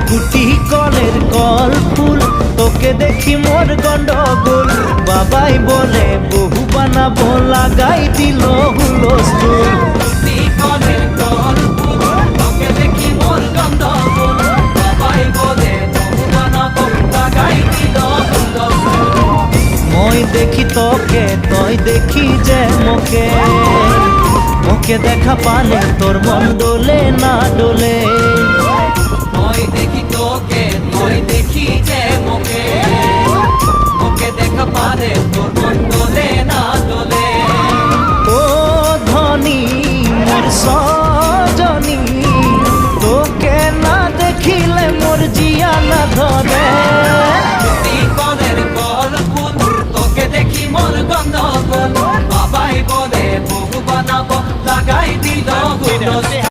কুটি কলের কল ফুল, তোকে দেখি মোর গন্ডগোল। বাবাই বলে বহু বানাবো, লাগাই দিল হুলস্থুল। কুটি কলের কল ফুল, তোকে দেখি মোর গন্ডগোল। বাবাই বলে বহু বানাবো, লাগাই দিল হুলস্থুল। মই দেখি তোকে, তই দেখি যে মোকে, মোকে দেখা পালে তোর মন ডোলে না ডোলে। মই দেখি তোকে, মই দেখি যে মোকে, মোকে দেখা পারে তোর মন দোলে না দোলে। ও ধনী মোর সজনী, তোকে না দেখিলে মোর জিয়া না ধরে। কুটি কলের কল ফুল, তোকে দেখি মোর গন্ডগোল। বাবাই বলে বহু বানাবো, লাগাই দিল হুলস্থুল।